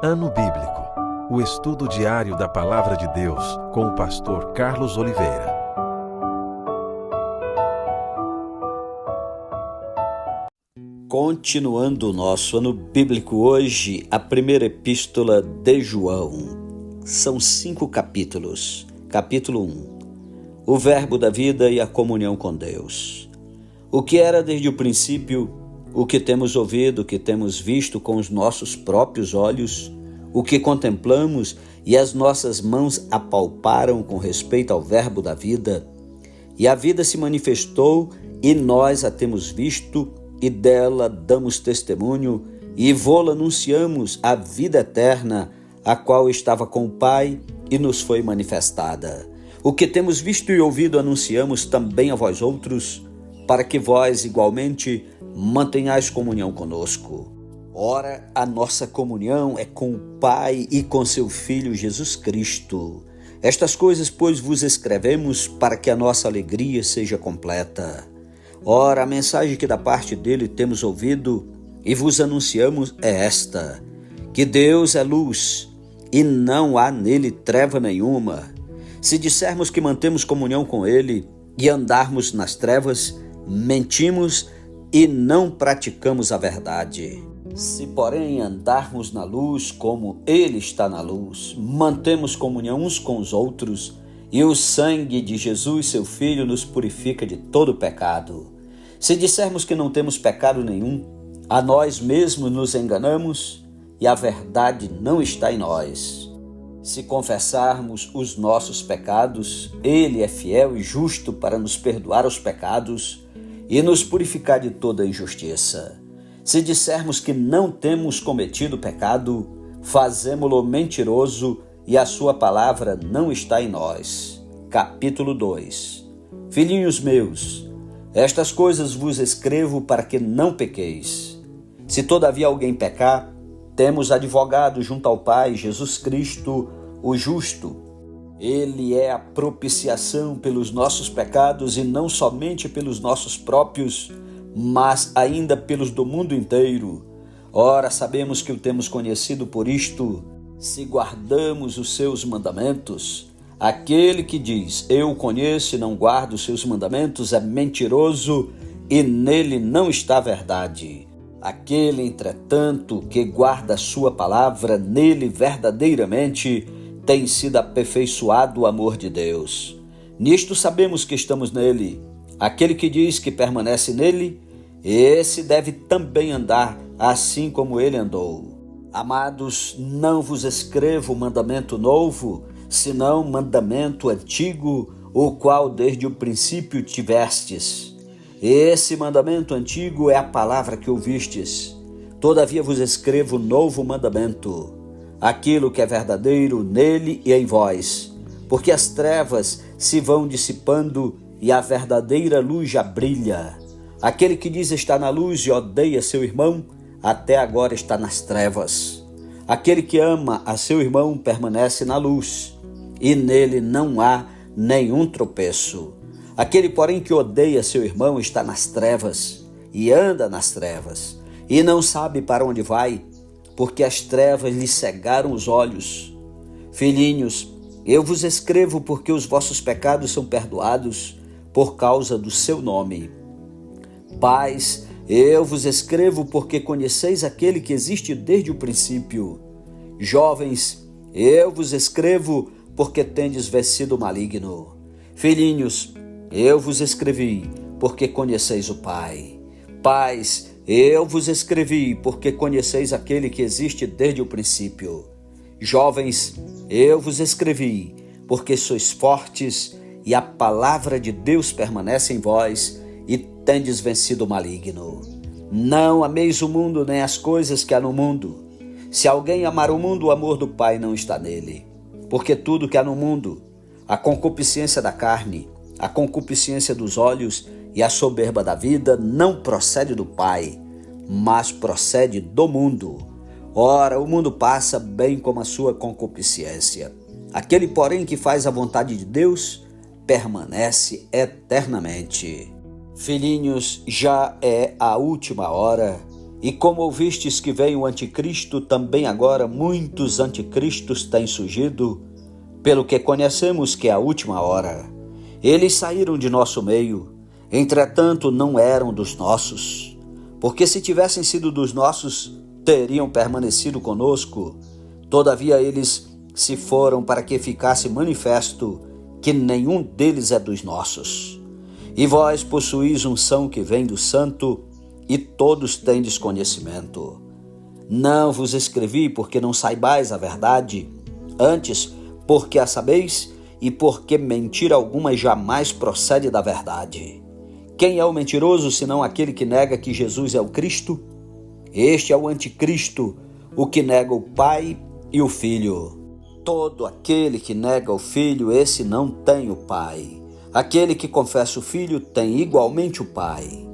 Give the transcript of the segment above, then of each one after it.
Ano Bíblico. O estudo diário da Palavra de Deus com o pastor Carlos Oliveira. Continuando o nosso ano bíblico hoje, a primeira epístola de João. São 5 capítulos. Capítulo 1. O verbo da vida e a comunhão com Deus. O que era desde o princípio, o que temos ouvido, o que temos visto com os nossos próprios olhos, o que contemplamos e as nossas mãos apalparam com respeito ao verbo da vida. E a vida se manifestou e nós a temos visto e dela damos testemunho e vô-la anunciamos, a vida eterna, a qual estava com o Pai e nos foi manifestada. O que temos visto e ouvido anunciamos também a vós outros, para que vós igualmente mantenhais comunhão conosco. Ora, a nossa comunhão é com o Pai e com seu Filho Jesus Cristo. Estas coisas, pois, vos escrevemos para que a nossa alegria seja completa. Ora, a mensagem que da parte dele temos ouvido e vos anunciamos é esta: que Deus é luz e não há nele treva nenhuma. Se dissermos que mantemos comunhão com ele e andarmos nas trevas, mentimos e não praticamos a verdade. Se, porém, andarmos na luz como ele está na luz, mantemos comunhão uns com os outros, e o sangue de Jesus, seu Filho, nos purifica de todo pecado. Se dissermos que não temos pecado nenhum, a nós mesmos nos enganamos e a verdade não está em nós. Se confessarmos os nossos pecados, ele é fiel e justo para nos perdoar os pecados e nos purificar de toda injustiça. Se dissermos que não temos cometido pecado, fazemo-lo mentiroso e a sua palavra não está em nós. Capítulo 2. Filhinhos meus, estas coisas vos escrevo para que não pequeis. Se todavia alguém pecar, temos advogado junto ao Pai, Jesus Cristo, o justo. Ele é a propiciação pelos nossos pecados e não somente pelos nossos próprios, mas ainda pelos do mundo inteiro. Ora, sabemos que o temos conhecido por isto, se guardamos os seus mandamentos. Aquele que diz, eu o conheço e não guardo os seus mandamentos, é mentiroso e nele não está a verdade. Aquele, entretanto, que guarda a sua palavra, nele verdadeiramente tem sido aperfeiçoado o amor de Deus. Nisto sabemos que estamos nele. Aquele que diz que permanece nele, esse deve também andar assim como ele andou. Amados, não vos escrevo mandamento novo, senão mandamento antigo, o qual desde o princípio tivestes. Esse mandamento antigo é a palavra que ouvistes. Todavia vos escrevo novo mandamento, aquilo que é verdadeiro nele e em vós, porque as trevas se vão dissipando e a verdadeira luz já brilha. Aquele que diz estar na luz e odeia seu irmão, até agora está nas trevas. Aquele que ama a seu irmão permanece na luz, e nele não há nenhum tropeço. Aquele, porém, que odeia seu irmão está nas trevas, e anda nas trevas, e não sabe para onde vai, porque as trevas lhe cegaram os olhos. Filhinhos, eu vos escrevo porque os vossos pecados são perdoados por causa do seu nome. Pais, eu vos escrevo porque conheceis aquele que existe desde o princípio. Jovens, eu vos escrevo porque tendes vencido o maligno. Filhinhos, eu vos escrevi porque conheceis o Pai. Pais, eu vos escrevi porque conheceis aquele que existe desde o princípio. Jovens, eu vos escrevi porque sois fortes e a palavra de Deus permanece em vós e tendes vencido o maligno. Não ameis o mundo nem as coisas que há no mundo. Se alguém amar o mundo, o amor do Pai não está nele. Porque tudo que há no mundo, a concupiscência da carne, a concupiscência dos olhos e a soberba da vida, não procede do Pai, mas procede do mundo. Ora, o mundo passa bem como a sua concupiscência. Aquele, porém, que faz a vontade de Deus, permanece eternamente. Filhinhos, já é a última hora. E como ouvistes que veio o anticristo, também agora muitos anticristos têm surgido, pelo que conhecemos que é a última hora. Eles saíram de nosso meio, entretanto não eram dos nossos, porque se tivessem sido dos nossos, teriam permanecido conosco. Todavia eles se foram para que ficasse manifesto que nenhum deles é dos nossos. E vós possuís unção que vem do Santo, e todos têm desconhecimento. Não vos escrevi porque não saibais a verdade, antes porque a sabeis e porque mentira alguma jamais procede da verdade. Quem é o mentiroso senão aquele que nega que Jesus é o Cristo? Este é o anticristo, o que nega o Pai e o Filho. Todo aquele que nega o Filho, esse não tem o Pai. Aquele que confessa o Filho tem igualmente o Pai.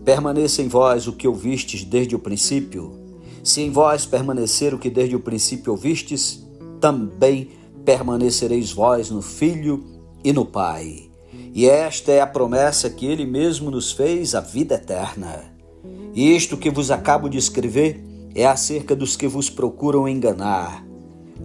Permaneça em vós o que ouvistes desde o princípio. Se em vós permanecer o que desde o princípio ouvistes, também permanecereis vós no Filho e no Pai. E esta é a promessa que Ele mesmo nos fez, a vida eterna. E isto que vos acabo de escrever é acerca dos que vos procuram enganar.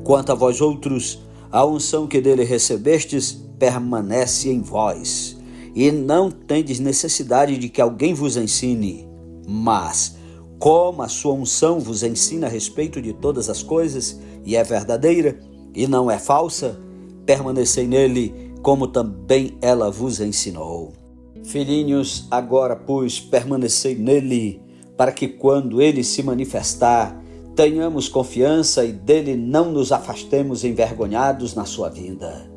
Quanto a vós outros, a unção que dele recebestes permanece em vós, e não tendes necessidade de que alguém vos ensine. Mas, como a sua unção vos ensina a respeito de todas as coisas, e é verdadeira, e não é falsa, permanecei nele, como também ela vos ensinou. Filhinhos, agora, pois, permanecei nele, para que quando ele se manifestar, tenhamos confiança e dele não nos afastemos envergonhados na sua vinda.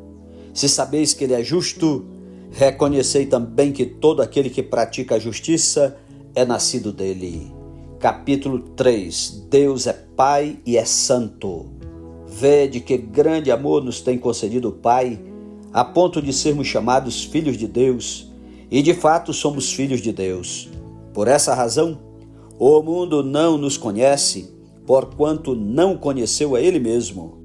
Se sabeis que ele é justo, reconhecei também que todo aquele que pratica a justiça é nascido dele. Capítulo 3. Deus é Pai e é Santo. Vede que grande amor nos tem concedido o Pai, a ponto de sermos chamados filhos de Deus, e de fato somos filhos de Deus. Por essa razão, o mundo não nos conhece, porquanto não conheceu a Ele mesmo.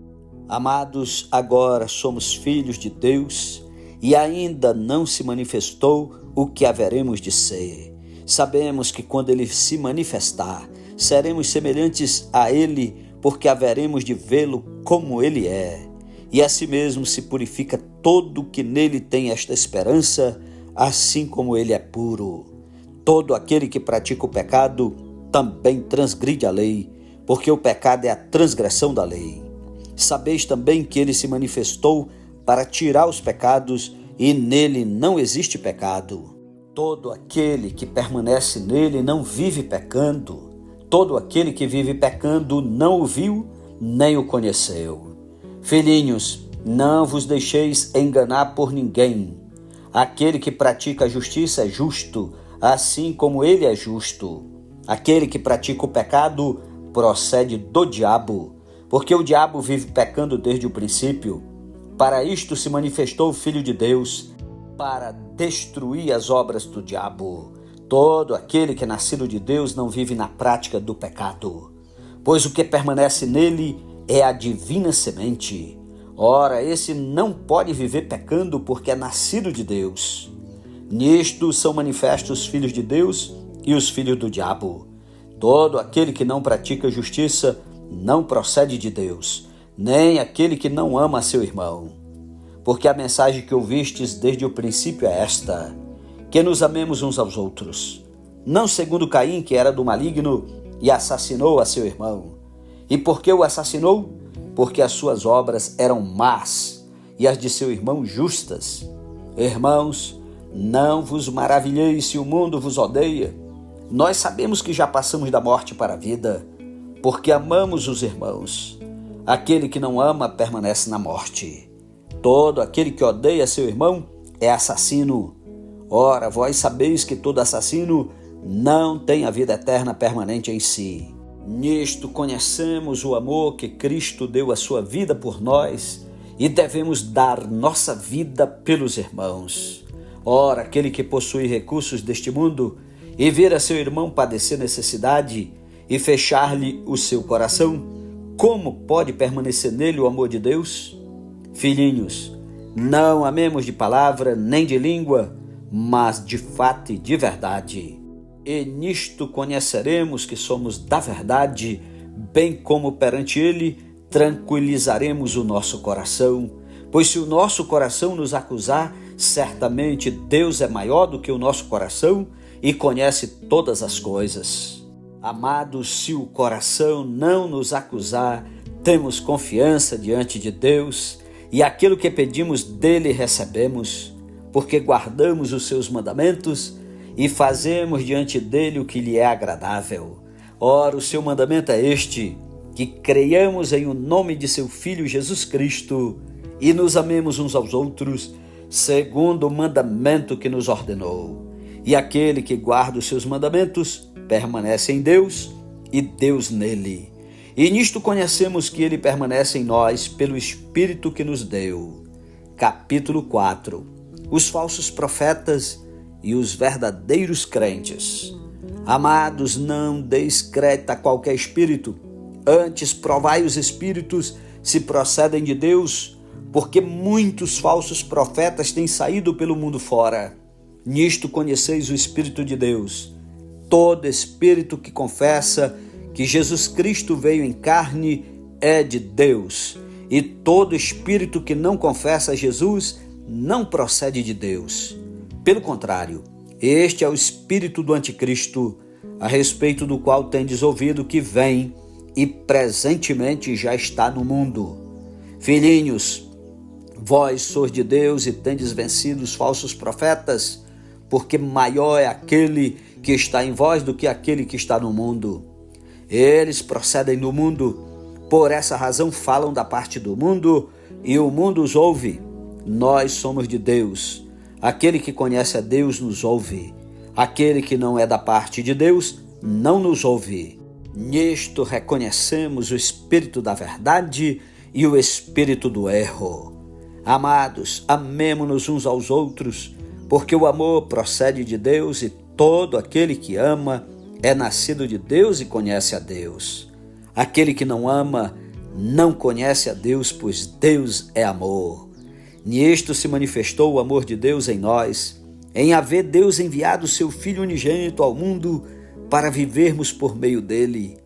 Amados, agora somos filhos de Deus, e ainda não se manifestou o que haveremos de ser. Sabemos que quando Ele se manifestar, seremos semelhantes a Ele, porque haveremos de vê-lo como Ele é. E assim mesmo se purifica todo que nele tem esta esperança, assim como Ele é puro. Todo aquele que pratica o pecado também transgride a lei, porque o pecado é a transgressão da lei. Sabeis também que Ele se manifestou para tirar os pecados, e nele não existe pecado. Todo aquele que permanece nele não vive pecando. Todo aquele que vive pecando não o viu, nem o conheceu. Filhinhos, não vos deixeis enganar por ninguém. Aquele que pratica a justiça é justo, assim como ele é justo. Aquele que pratica o pecado procede do diabo, porque o diabo vive pecando desde o princípio. Para isto se manifestou o Filho de Deus, para destruir as obras do diabo. Todo aquele que é nascido de Deus não vive na prática do pecado, pois o que permanece nele é a divina semente. Ora, esse não pode viver pecando porque é nascido de Deus. Nisto são manifestos os filhos de Deus e os filhos do diabo. Todo aquele que não pratica justiça não procede de Deus, nem aquele que não ama seu irmão. Porque a mensagem que ouvistes desde o princípio é esta: que nos amemos uns aos outros, não segundo Caim, que era do maligno e assassinou a seu irmão. E por que o assassinou? Porque as suas obras eram más e as de seu irmão justas. Irmãos, não vos maravilheis se o mundo vos odeia. Nós sabemos que já passamos da morte para a vida, porque amamos os irmãos. Aquele que não ama permanece na morte. Todo aquele que odeia seu irmão é assassino. Ora, vós sabeis que todo assassino não tem a vida eterna permanente em si. Nisto conhecemos o amor que Cristo deu a sua vida por nós e devemos dar nossa vida pelos irmãos. Ora, aquele que possui recursos deste mundo e ver a seu irmão padecer necessidade e fechar-lhe o seu coração, como pode permanecer nele o amor de Deus? Filhinhos, não amemos de palavra nem de língua, mas de fato e de verdade. E nisto conheceremos que somos da verdade, bem como perante ele tranquilizaremos o nosso coração. Pois se o nosso coração nos acusar, certamente Deus é maior do que o nosso coração e conhece todas as coisas. Amados, se o coração não nos acusar, temos confiança diante de Deus e aquilo que pedimos dele recebemos, porque guardamos os seus mandamentos e fazemos diante dele o que lhe é agradável. Ora, o seu mandamento é este, que creiamos em o nome de seu Filho Jesus Cristo e nos amemos uns aos outros, segundo o mandamento que nos ordenou. E aquele que guarda os seus mandamentos permanece em Deus e Deus nele. E nisto conhecemos que ele permanece em nós pelo Espírito que nos deu. Capítulo 4. Os falsos profetas e os verdadeiros crentes. Amados, não deis crédito a qualquer espírito, antes provai os espíritos se procedem de Deus, porque muitos falsos profetas têm saído pelo mundo fora. Nisto conheceis o Espírito de Deus. Todo espírito que confessa que Jesus Cristo veio em carne é de Deus, e todo espírito que não confessa Jesus não procede de Deus. Pelo contrário, este é o espírito do anticristo, a respeito do qual tendes ouvido que vem e presentemente já está no mundo. Filhinhos, vós sois de Deus e tendes vencido os falsos profetas, porque maior é aquele que está em vós do que aquele que está no mundo. Eles procedem do mundo, por essa razão falam da parte do mundo, e o mundo os ouve. Nós somos de Deus. Aquele que conhece a Deus nos ouve. Aquele que não é da parte de Deus não nos ouve. Nisto reconhecemos o espírito da verdade e o espírito do erro. Amados, amemo-nos uns aos outros, porque o amor procede de Deus e todo aquele que ama é nascido de Deus e conhece a Deus. Aquele que não ama não conhece a Deus, pois Deus é amor. Nisto se manifestou o amor de Deus em nós, em haver Deus enviado o seu Filho unigênito ao mundo para vivermos por meio dele.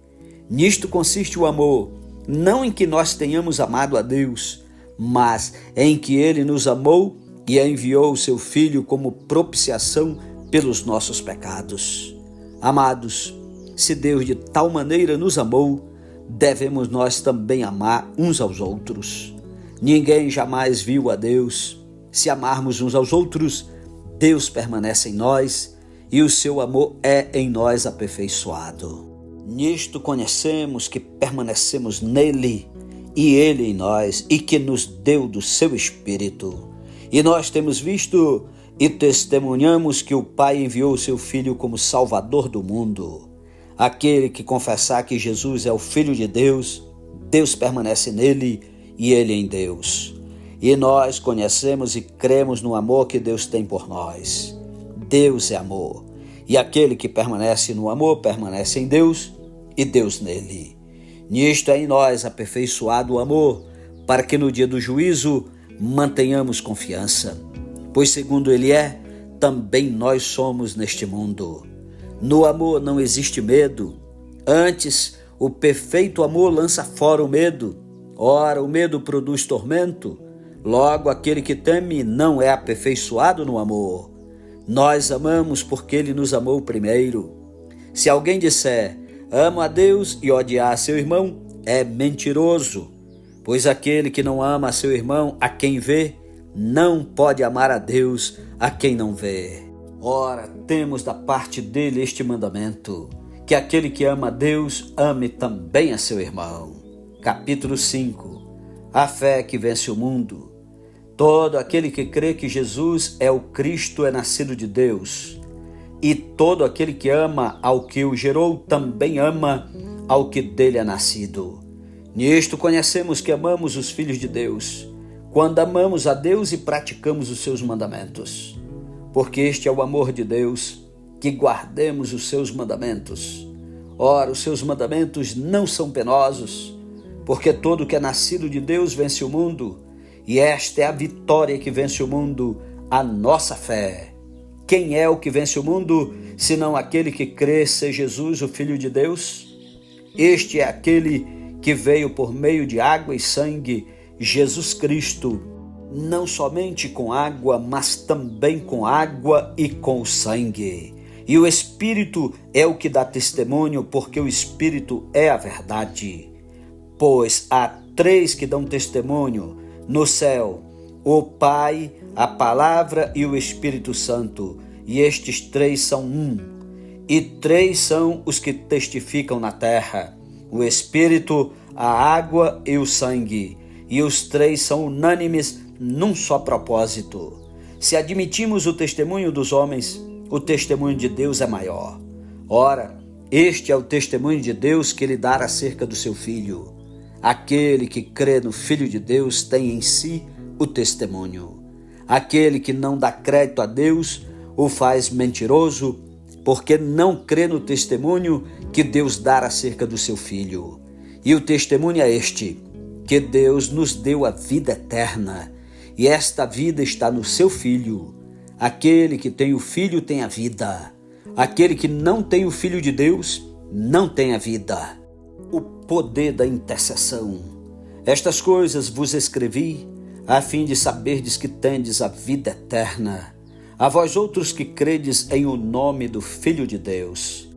Nisto consiste o amor, não em que nós tenhamos amado a Deus, mas em que ele nos amou e enviou o seu Filho como propiciação pelos nossos pecados. Amados, se Deus de tal maneira nos amou, devemos nós também amar uns aos outros. Ninguém jamais viu a Deus. Se amarmos uns aos outros, Deus permanece em nós e o seu amor é em nós aperfeiçoado. Nisto conhecemos que permanecemos nele e ele em nós, e que nos deu do seu Espírito. E nós temos visto e testemunhamos que o Pai enviou o seu Filho como Salvador do mundo. Aquele que confessar que Jesus é o Filho de Deus, Deus permanece nele e ele em Deus. E nós conhecemos e cremos no amor que Deus tem por nós. Deus é amor, e aquele que permanece no amor permanece em Deus e Deus nele. Nisto é em nós aperfeiçoado o amor, para que no dia do juízo mantenhamos confiança. Pois segundo ele é, também nós somos neste mundo. No amor não existe medo. Antes, o perfeito amor lança fora o medo. Ora, o medo produz tormento. Logo, aquele que teme não é aperfeiçoado no amor. Nós amamos porque ele nos amou primeiro. Se alguém disser, amo a Deus e odiar a seu irmão, é mentiroso. Pois aquele que não ama a seu irmão, a quem vê, não pode amar a Deus, a quem não vê. Ora, temos da parte dele este mandamento, que aquele que ama a Deus, ame também a seu irmão. Capítulo 5. A fé que vence o mundo. Todo aquele que crê que Jesus é o Cristo é nascido de Deus. E todo aquele que ama ao que o gerou, também ama ao que dele é nascido. Nisto conhecemos que amamos os filhos de Deus, quando amamos a Deus e praticamos os seus mandamentos. Porque este é o amor de Deus, que guardemos os seus mandamentos. Ora, os seus mandamentos não são penosos, porque todo que é nascido de Deus vence o mundo, e esta é a vitória que vence o mundo, a nossa fé. quem é o que vence o mundo, senão aquele que crê ser Jesus, o Filho de Deus? Este é aquele que veio por meio de água e sangue, Jesus Cristo, não somente com água, mas também com água e com sangue. E o Espírito é o que dá testemunho, porque o Espírito é a verdade. Pois há 3 que dão testemunho no céu: o Pai, a Palavra e o Espírito Santo. E estes 3 são um. E 3 são os que testificam na terra: o Espírito, a água e o sangue. E os 3 são unânimes num só propósito. Se admitimos o testemunho dos homens, o testemunho de Deus é maior. Ora, este é o testemunho de Deus que ele dá acerca do seu Filho. Aquele que crê no Filho de Deus tem em si o testemunho. Aquele que não dá crédito a Deus o faz mentiroso, porque não crê no testemunho que Deus dá acerca do seu Filho. E o testemunho é este: que Deus nos deu a vida eterna, e esta vida está no seu Filho. Aquele que tem o Filho tem a vida. Aquele que não tem o Filho de Deus não tem a vida. O poder da intercessão. Estas coisas vos escrevi, a fim de saberdes que tendes a vida eterna, a vós outros que credes em o nome do Filho de Deus.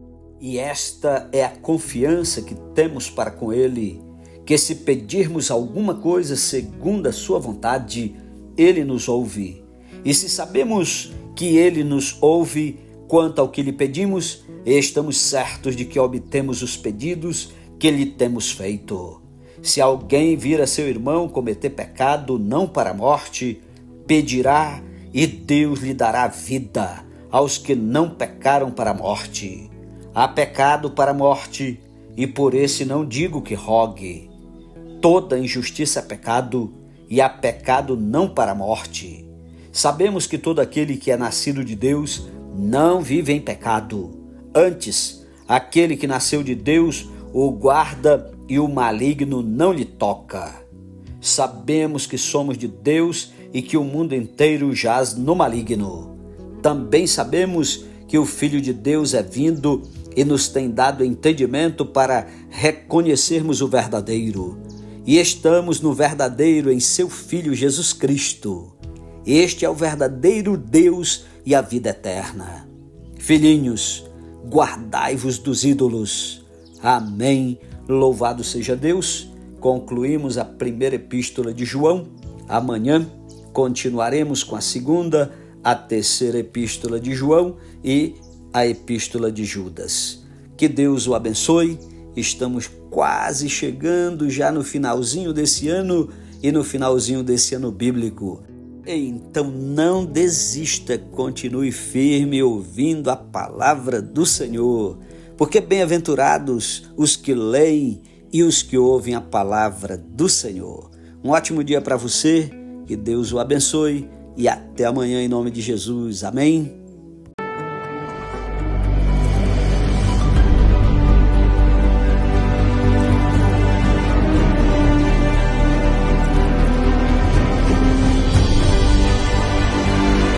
E esta é a confiança que temos para com Ele, que se pedirmos alguma coisa segundo a sua vontade, Ele nos ouve. E se sabemos que Ele nos ouve quanto ao que lhe pedimos, estamos certos de que obtemos os pedidos que lhe temos feito. Se alguém vir a seu irmão cometer pecado não para a morte, pedirá e Deus lhe dará vida aos que não pecaram para a morte. Há pecado para a morte, e por esse não digo que rogue. Toda injustiça é pecado, e há pecado não para a morte. Sabemos que todo aquele que é nascido de Deus não vive em pecado. Antes, aquele que nasceu de Deus o guarda e o maligno não lhe toca. Sabemos que somos de Deus e que o mundo inteiro jaz no maligno. Também sabemos que o Filho de Deus é vindo e nos tem dado entendimento para reconhecermos o verdadeiro. E estamos no verdadeiro em seu Filho Jesus Cristo. Este é o verdadeiro Deus e a vida eterna. Filhinhos, guardai-vos dos ídolos. Amém. Louvado seja Deus. Concluímos a primeira epístola de João. Amanhã continuaremos com a segunda, a terceira epístola de João e a epístola de Judas. Que Deus o abençoe. Estamos quase chegando já no finalzinho desse ano e no finalzinho desse ano bíblico. Então não desista, continue firme ouvindo a palavra do Senhor, porque bem-aventurados os que leem e os que ouvem a palavra do Senhor. Um ótimo dia para você, que Deus o abençoe e até amanhã em nome de Jesus. Amém.